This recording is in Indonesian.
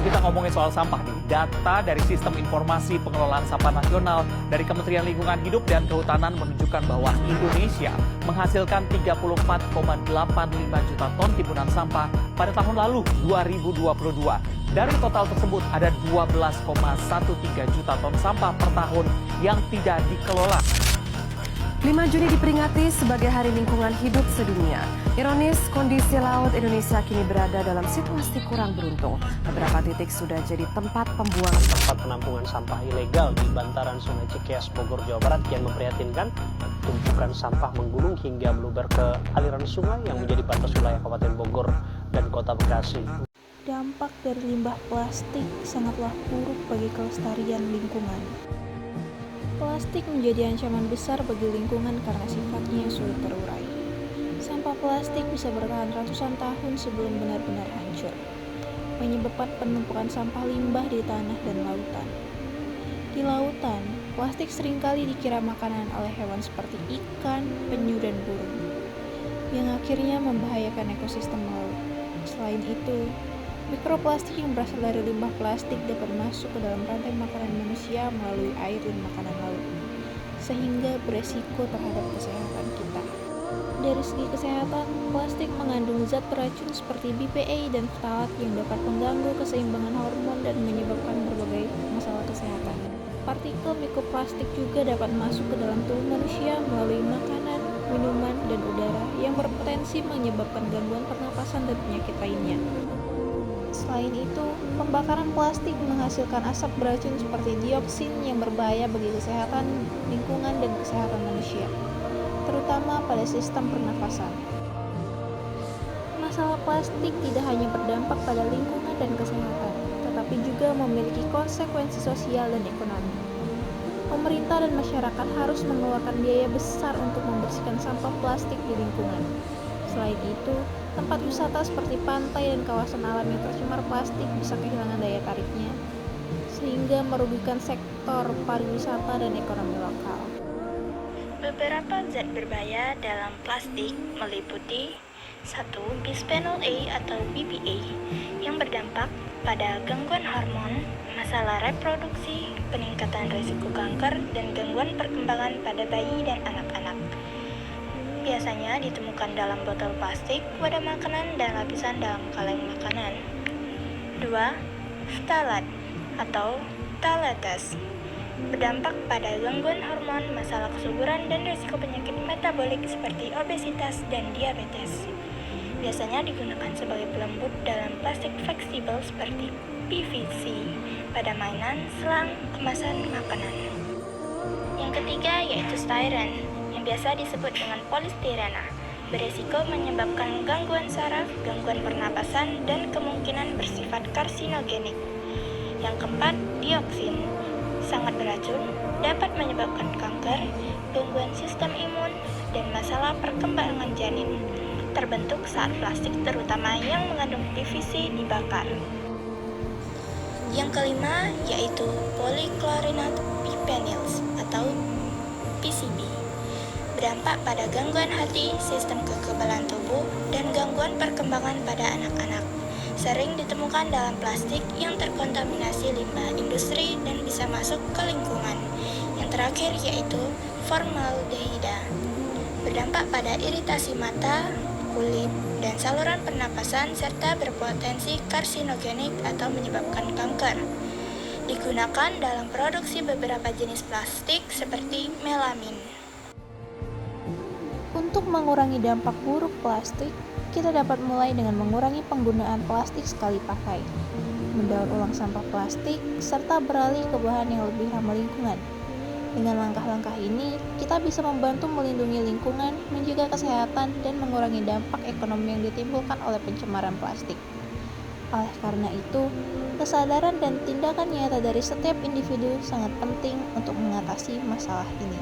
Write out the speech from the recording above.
Kalau kita ngomongin soal sampah nih, data dari Sistem Informasi Pengelolaan Sampah Nasional dari Kementerian Lingkungan Hidup dan Kehutanan menunjukkan bahwa Indonesia menghasilkan 34,85 juta ton timbunan sampah pada tahun lalu 2022. Dari total tersebut ada 12,13 juta ton sampah per tahun yang tidak dikelola. 5 Juni diperingati sebagai Hari Lingkungan Hidup Sedunia. Ironis, kondisi laut Indonesia kini berada dalam situasi kurang beruntung. Beberapa titik sudah jadi tempat pembuangan. Tempat penampungan sampah ilegal di bantaran Sungai Cikeas, Bogor, Jawa Barat kian memprihatinkan. Tumpukan sampah menggulung hingga meluber ke aliran sungai yang menjadi batas wilayah Kabupaten Bogor dan Kota Bekasi. Dampak dari limbah plastik sangatlah buruk bagi kelestarian lingkungan. Plastik menjadi ancaman besar bagi lingkungan karena sifatnya sulit terurai. Sampah plastik bisa bertahan ratusan tahun sebelum benar-benar hancur, menyebabkan penumpukan sampah limbah di tanah dan lautan. Di lautan, plastik seringkali dikira makanan oleh hewan seperti ikan, penyu, dan burung, yang akhirnya membahayakan ekosistem laut. Selain itu, mikroplastik yang berasal dari limbah plastik dapat masuk ke dalam rantai makanan manusia melalui air dan makanan laut, sehingga beresiko terhadap kesehatan kita. Dari segi kesehatan, plastik mengandung zat beracun seperti BPA dan ftalat yang dapat mengganggu keseimbangan hormon dan menyebabkan berbagai masalah kesehatan. Partikel mikroplastik juga dapat masuk ke dalam tubuh manusia melalui makanan, minuman, dan udara yang berpotensi menyebabkan gangguan pernapasan dan penyakit lainnya. Selain itu, pembakaran plastik menghasilkan asap beracun seperti dioksin yang berbahaya bagi kesehatan lingkungan dan kesehatan manusia, terutama pada sistem pernafasan. Masalah plastik tidak hanya berdampak pada lingkungan dan kesehatan, tetapi juga memiliki konsekuensi sosial dan ekonomi. Pemerintah dan masyarakat harus mengeluarkan biaya besar untuk membersihkan sampah plastik di lingkungan. Selain itu, tempat wisata seperti pantai dan kawasan alam yang tercemar plastik bisa kehilangan daya tariknya, sehingga merugikan sektor pariwisata dan ekonomi lokal. Beberapa zat berbahaya dalam plastik meliputi 1. Bisphenol A atau BPA yang berdampak pada gangguan hormon, masalah reproduksi, peningkatan risiko kanker, dan gangguan perkembangan pada bayi dan anak-anak. Biasanya ditemukan dalam botol plastik, wadah makanan, dan lapisan dalam kaleng makanan. 2. Ftalat atau phthalates berdampak pada gangguan hormon, masalah kesuburan, dan risiko penyakit metabolik seperti obesitas dan diabetes. Biasanya digunakan sebagai pelembut dalam plastik fleksibel seperti PVC pada mainan, selang, kemasan makanan. Yang ketiga yaitu styren, yang biasa disebut dengan polistirena, beresiko menyebabkan gangguan saraf, gangguan pernapasan, dan kemungkinan bersifat karsinogenik. Yang keempat, dioksin, sangat beracun, dapat menyebabkan kanker, gangguan sistem imun, dan masalah perkembangan janin. Terbentuk saat plastik terutama yang mengandung PVC dibakar. Yang kelima yaitu polychlorinat biphenyls atau PCB. Berdampak pada gangguan hati, sistem kekebalan tubuh, dan gangguan perkembangan pada anak-anak. Sering ditemukan dalam plastik yang terkontaminasi limbah industri dan bisa masuk ke lingkungan. Yang terakhir yaitu formaldehida. Berdampak pada iritasi mata, kulit, dan saluran pernapasan serta berpotensi karsinogenik atau menyebabkan kanker. Digunakan dalam produksi beberapa jenis plastik seperti melamin. Untuk mengurangi dampak buruk plastik, kita dapat mulai dengan mengurangi penggunaan plastik sekali pakai, mendaur ulang sampah plastik, serta beralih ke bahan yang lebih ramah lingkungan. Dengan langkah-langkah ini, kita bisa membantu melindungi lingkungan, menjaga kesehatan, dan mengurangi dampak ekonomi yang ditimbulkan oleh pencemaran plastik. Oleh karena itu, kesadaran dan tindakan nyata dari setiap individu sangat penting untuk mengatasi masalah ini.